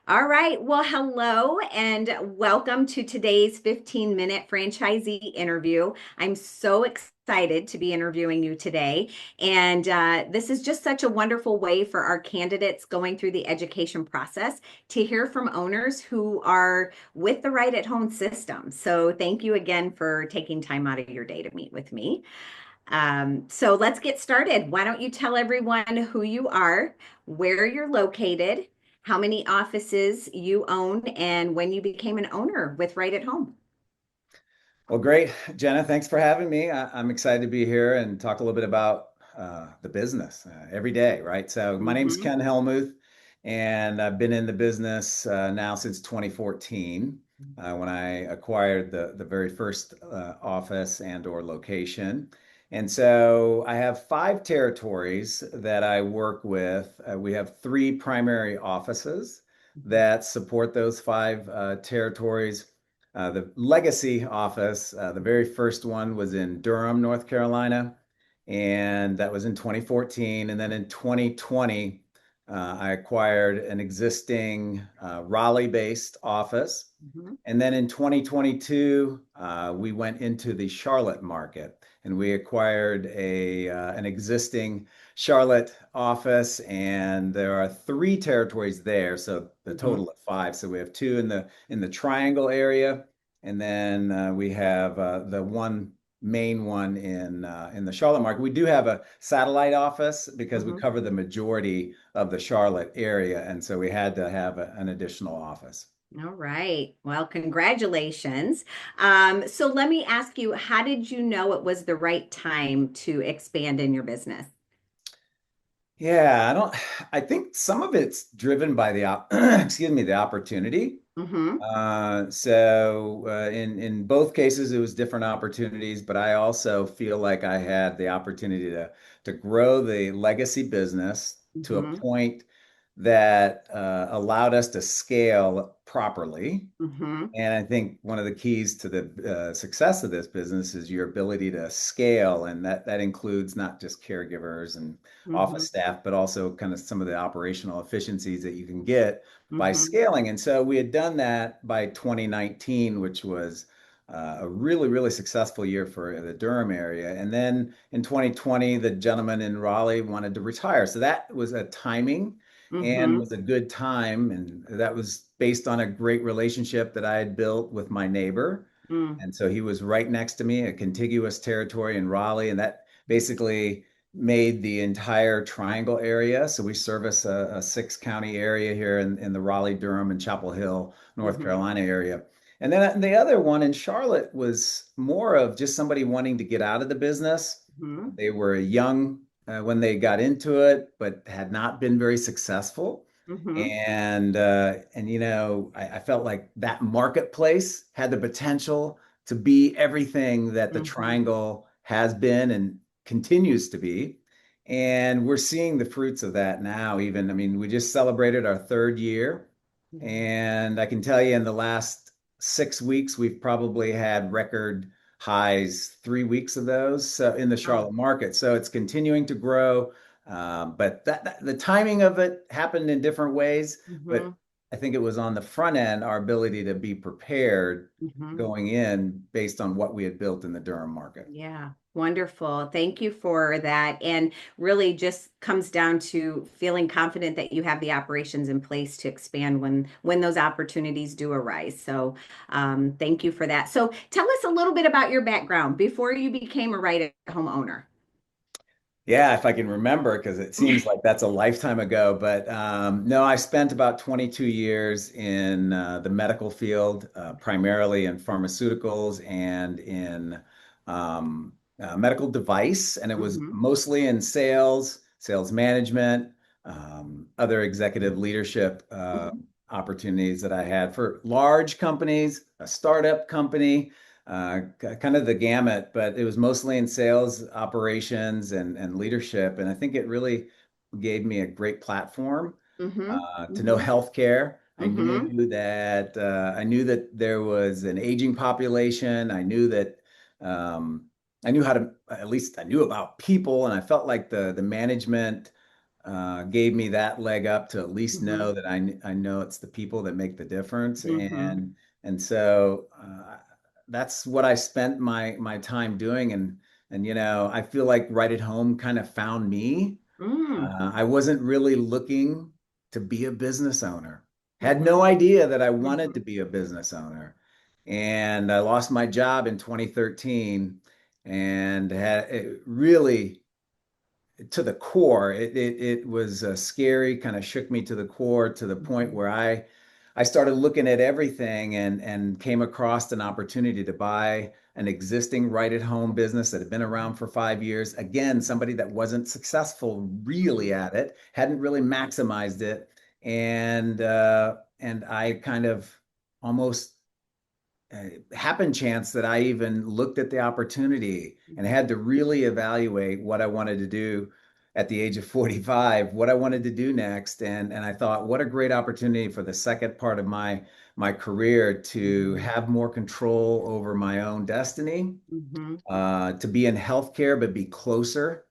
All right. Well, hello and welcome to today's 15-minute franchisee interview. I'm so excited to be interviewing you today. And this is just such a wonderful way for our candidates going through the education process to hear from owners who are with the right at home system. So thank you again for taking time out of your day to meet with me. So let's get started. Why don't you tell everyone who you are, where you're located, how many offices you own, and when you became an owner with Right at Home? Well, great, Jenna. Thanks for having me. I'm excited to be here and talk a little bit about the business every day, right? So, my name's Hmm. Ken Helmuth, and I've been in the business now since 2014 when I acquired the very first office and/or location. And so, I have five territories that I work with. We have three primary offices that support those five territories. The legacy office, the very first one was in Durham, North Carolina, and that was in 2014. And then in 2020, I acquired an existing Raleigh-based office. Hmm. And then in 2022, we went into the Charlotte market and we acquired an existing Charlotte office, and there are three territories there, so the Hmm. total of five. So we have two in the Triangle area, and then we have the one main one in the Charlotte market. We do have a satellite office because we Hmm. cover the majority of the Charlotte area, and so we had to have an additional office. All right. Well, congratulations. So let me ask you, how did you know it was the right time to expand in your business? Yeah, I think some of it's driven by excuse me, the opportunity. Hmm. In both cases, it was different opportunities, but I also feel like I had the opportunity to grow the legacy business to a Hmm. point that allowed us to scale properly. Hmm. And I think one of the keys to the success of this business is your ability to scale, and that includes not just caregivers and office Hmm. staff, but also kind of some of the operational efficiencies that you can get by Hmm. scaling. And so we had done that by 2019, which was a really, really successful year for the Durham area. And then in 2020, the gentleman in Raleigh wanted to retire. So that was a timing and Hmm. was a good time. And that was based on a great relationship that I had built with my neighbor. Hmm. And so he was right next to me, a contiguous territory in Raleigh. And that basically made the entire Triangle area. So we service a six county area here in the Raleigh, Durham, and Chapel Hill, North Hmm. Carolina area. And then the other one in Charlotte was more of just somebody wanting to get out of the business. Hmm. They were young when they got into it, but had not been very successful. Hmm. And I felt like that marketplace had the potential to be everything that the Hmm. Triangle has been and continues to be. And we're seeing the fruits of that now, even. I mean, we just celebrated our third year. And I can tell you in the last 6 weeks, we've probably had record highs, 3 weeks of those in the Wow. Charlotte market. So it's continuing to grow. But the timing of it happened in different ways. Hmm. But I think it was on the front end, our ability to be prepared Hmm. going in based on what we had built in the Durham market. Yeah, wonderful. Thank you for that. And really just comes down to feeling confident that you have the operations in place to expand when those opportunities do arise. So thank you for that. So tell us a little bit about your background before you became a right-at-home owner. Yeah, if I can remember, because it seems like that's a lifetime ago. But no, I spent about 22 years in the medical field, primarily in pharmaceuticals and in medical device. And it was Hmm. mostly in sales, sales management, other executive leadership Hmm. opportunities that I had for large companies, a startup company, kind of the gamut, but it was mostly in sales, operations, and leadership. And I think it really gave me a great platform Hmm. to know Hmm. healthcare. Hmm. I knew that there was an aging population. I knew how to, at least I knew about people, and I felt like the management. gave me that leg up to at least Mm-hmm. know that I know it's the people that make the difference. Mm-hmm. And so that's what I spent my time doing. And I feel like Right at Home kind of found me. Mm-hmm. I wasn't really looking to be a business owner. Had Mm-hmm. no idea that I wanted to Mm-hmm. be a business owner. And I lost my job in 2013 and had it really to the core. It was scary, kind of shook me to the core to the point where I started looking at everything and came across an opportunity to buy an existing right at home business that had been around for 5 years. Again, somebody that wasn't successful really Mm-hmm. at it, hadn't really maximized it, and I kind of almost happen chance that I even looked at the opportunity and Mm-hmm. had to really evaluate what I wanted to do at the age of 45, what I wanted to do next. And I thought, what a great opportunity for the second part of my career to Mm-hmm. have more control over my own destiny, Mm-hmm. to be in healthcare, but be closer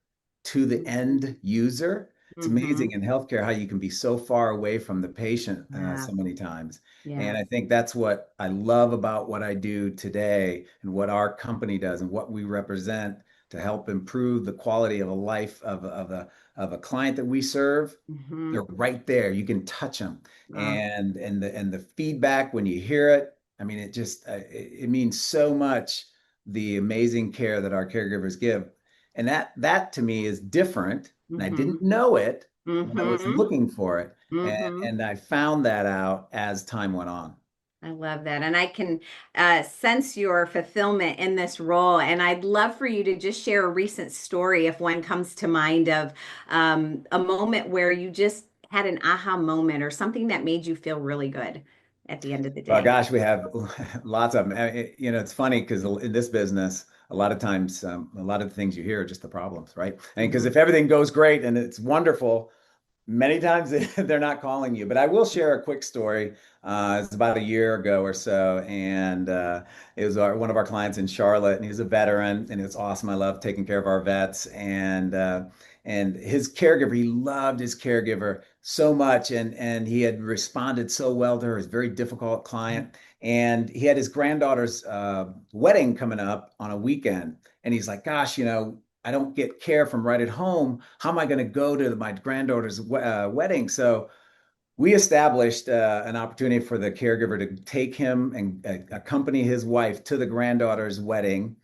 to the end user. It's Mm-hmm. amazing in healthcare how you can be so far away from the patient Yeah. so many times. And Yeah. I think that's what I love about what I do today and what our company does and what we represent to help improve the quality of a life of a client that we serve. Mm-hmm. They're right there. You can touch them. Oh, And the feedback when you hear it, I mean, it just it means so much, the amazing care that our caregivers give. And that to me is different. And I mm-hmm. didn't know it when I was Mm-hmm. looking for it. And, Mm-hmm. and I found that out as time went on. I love that. And I can sense your fulfillment in this role. And I'd love for you to just share a recent story, if one comes to mind, of a moment where you just had an aha moment or something that made you feel really good at the end of the Well, day. gosh, we have lots of them. It's funny because in this business, a lot of times, a lot of the things you hear are just the problems, right? And because Mm-hmm. if everything goes great and it's wonderful, many times they're not calling you, but I will share a quick story. It's about a year ago or so, and it was one of our clients in Charlotte, and he's a veteran, and it's awesome. I love taking care of our vets, and his caregiver, he loved his caregiver so much, and he had responded so well to her. He's a very difficult client, and he had his granddaughter's wedding coming up on a weekend, and he's like, "Gosh, I don't get care from right at home. How am I going to go to my granddaughter's wedding?" So we established an opportunity for the caregiver to take him and accompany his wife to the granddaughter's wedding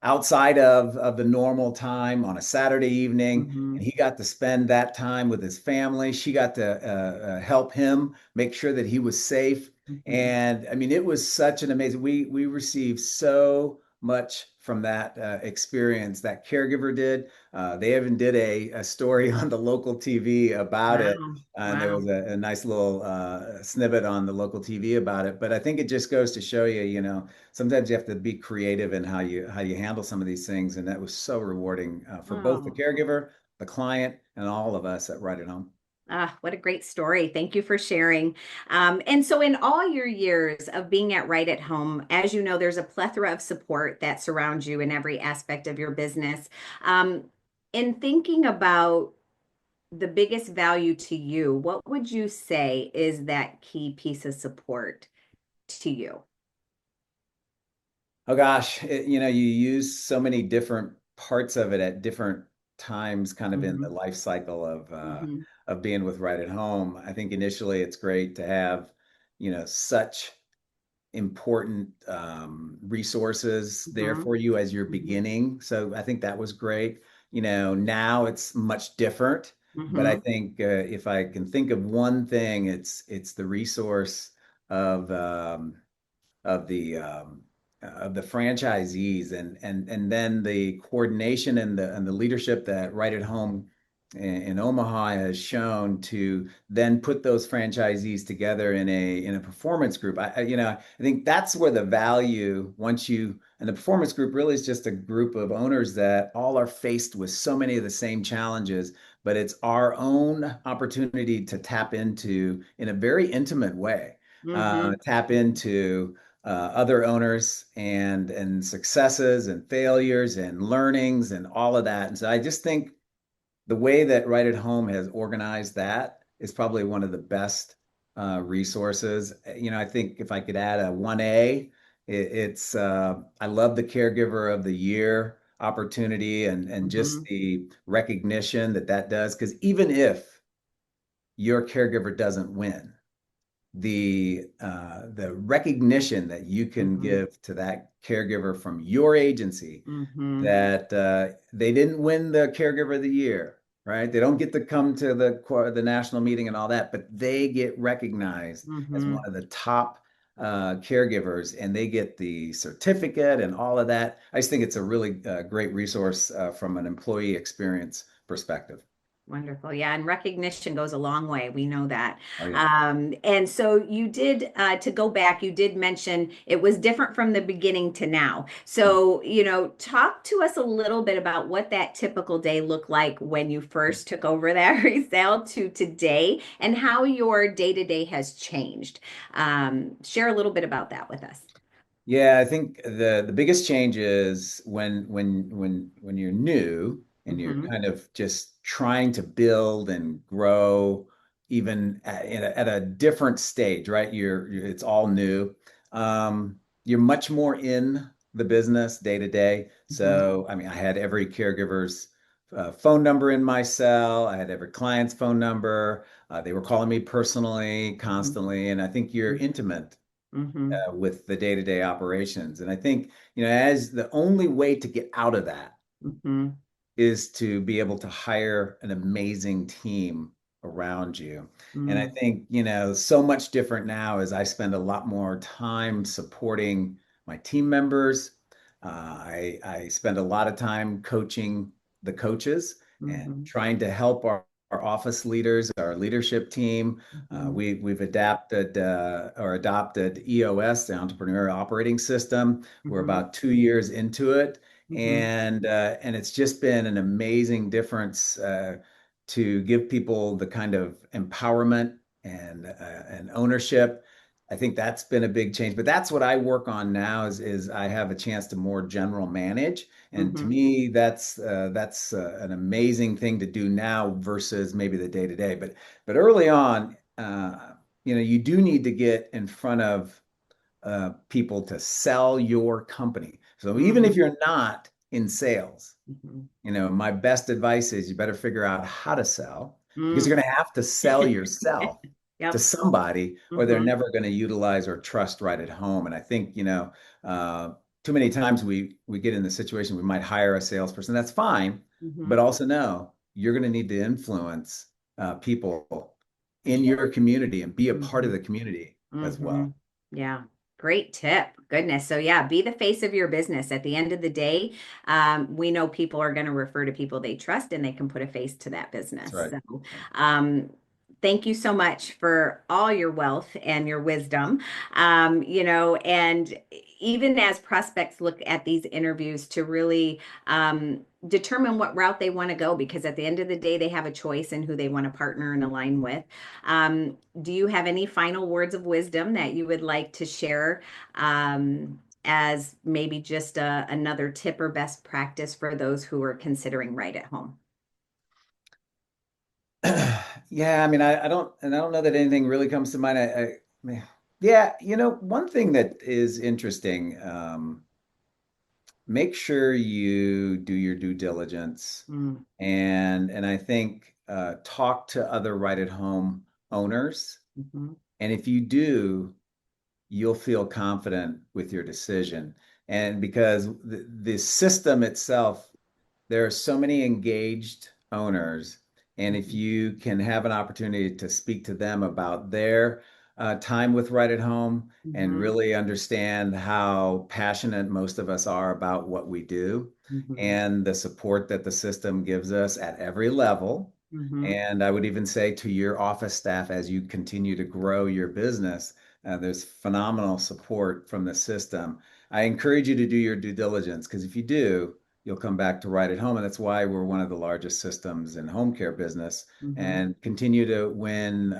outside of the normal time on a Saturday evening. Mm-hmm. And he got to spend that time with his family. She got to help him make sure that he was safe. Mm-hmm. And I mean, it was such an amazing, we received so much from that experience that caregiver did. They even did a story on the local TV about it, Wow. and there was Wow. a nice little snippet on the local TV about it. But I think it just goes to show you, sometimes you have to be creative in how you handle some of these things, and that was so rewarding for both the Oh. caregiver, the client, and all of us at Right at Home. Ah, what a great story. Thank you for sharing. And so, in all your years of being at Right at Home, as you know, there's a plethora of support that surrounds you in every aspect of your business. In thinking about the biggest value to you, what would you say is that key piece of support to you? Oh gosh, you use so many different parts of it at different times, kind of in the Hmm. life cycle Hmm. of being with Right at Home. I think initially it's great to have, such important resources there Hmm. for you as you're Hmm. beginning. So I think that was great. Now it's much different, but I Hmm. think if I can think of one thing, it's the resource of of the franchisees and then the coordination and the leadership that Right at Home in Omaha has shown to then put those franchisees together in a performance group. I think that's where the value once you and the performance group really is just a group of owners that all are faced with so many of the same challenges, but it's our own opportunity to tap into in a very intimate way, Hmm. tap into other owners and successes and failures and learnings and all of that. And so I just think the way that Right at Home has organized that is probably one of the best resources. I think if I could add a 1A, it's I love the Caregiver of the Year opportunity and just Hmm. the recognition that that does. Because even if your caregiver doesn't win, the recognition that you can Hmm. give to that caregiver from your agency Hmm. that they didn't win the caregiver of the year, right? They don't get to come to the national meeting and all that, but they get recognized as one Hmm. of the top caregivers, and they get the certificate and all of that. I just think it's a really great resource from an employee experience perspective. Wonderful. Yeah. And recognition goes a long way. We know that. Oh yeah. And so you did, to go back, you did mention it was different from the beginning to now. So, talk to us a little bit about what that typical day looked like when you first took over that resale to today and how your day to day has changed. Share a little bit about that with us. Yeah, I think the biggest change is when you're new and you're Hmm. kind of just trying to build and grow even at a different stage, right? It's all new. You're much more in the business day to day. Hmm. So, I mean, I had every caregiver's phone number in my cell. I had every client's phone number. They were calling me personally, constantly, and I think you're intimate Hmm. with the day-to-day operations. And I think, as the only way to get out of that Hmm. is to be able to hire an amazing team around you. And I Hmm. think, so much different now is I spend a lot more time supporting my team members. I spend a lot of time coaching the coaches and Hmm. trying to help our office leaders, our leadership team. Hmm. We've adapted or adopted EOS, the Entrepreneurial Operating System. We're Hmm. about 2 years into it, Hmm. and it's just been an amazing difference to give people the kind of empowerment and ownership. I think that's been a big change, but that's what I work on now is I have a chance to more general manage, and to Hmm. me that's an amazing thing to do now versus maybe the day to day. But early on, you do need to get in front of people to sell your company. So even if Hmm. you're not in sales, Hmm. my best advice is you better figure out how to sell because you're Mm. going to have to sell yourself to Yep. somebody or they're Hmm. never going to utilize or trust Right at Home. And I think, uh, too many times we get in the situation we might hire a salesperson. That's fine, Hmm. but also know you're going to need to influence people in your community and be a part of Hmm. the community as Hmm. well. Yeah. Great tip. Goodness. So yeah, be the face of your business. At the end of the day, we know people are going to refer to people they trust and they can put a face to that That's business. right. So, um, thank you so much for all your wealth and your wisdom. And even as prospects look at these interviews to really determine what route they want to go, because at the end of the day, they have a choice in who they want to partner and align with. Do you have any final words of wisdom that you would like to share as maybe just another tip or best practice for those who are considering right at home? Yeah, I mean, I don't know that anything really comes to mind. Yeah, one thing that is interesting, make sure you do your due diligence, Mm. and I think talk to other right at home owners. Mhm. And if you do, you'll feel confident with your decision. And because the system itself, there are so many engaged owners. And if Mhm. you can have an opportunity to speak to them about their time with Right at Home and Mhm. really understand how passionate most of us are about what we do Mhm. and the support that the system gives us at every level. Mhm. And I would even say to your office staff as you continue to grow your business, there's phenomenal support from the system. I encourage you to do your due diligence because if you do, you'll come back to Right at Home. And that's why we're one of the largest systems in home care business Mhm. and continue to win,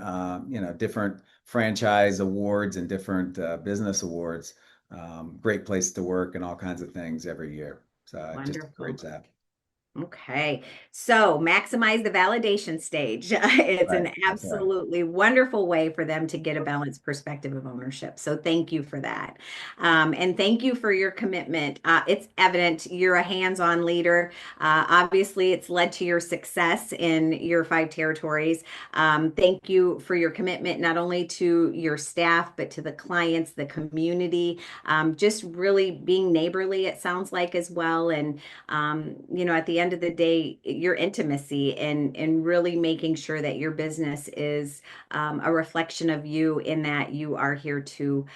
different franchise awards and different business awards. Great place to work and all kinds of things every year. So I just Wonderful. encourage that. Okay, so maximize the validation stage. It's Right. an That's right. absolutely wonderful way for them to get a balanced perspective of ownership. So thank you for that. And thank you for your commitment. It's evident you're a hands-on leader. Obviously, it's led to your success in your five territories. Thank you for your commitment, not only to your staff, but to the clients, the community, just really being neighborly, it sounds like as well. And at the end of the day, your intimacy and really making sure that your business is a reflection of you in that you are here to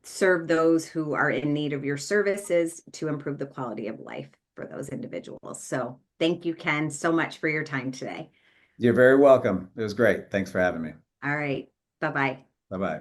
serve those who are in need of your services to improve the quality of life for those individuals. So thank you, Ken, so much for your time today. You're very welcome. It was great. Thanks for having me. All right. Bye bye. Bye bye.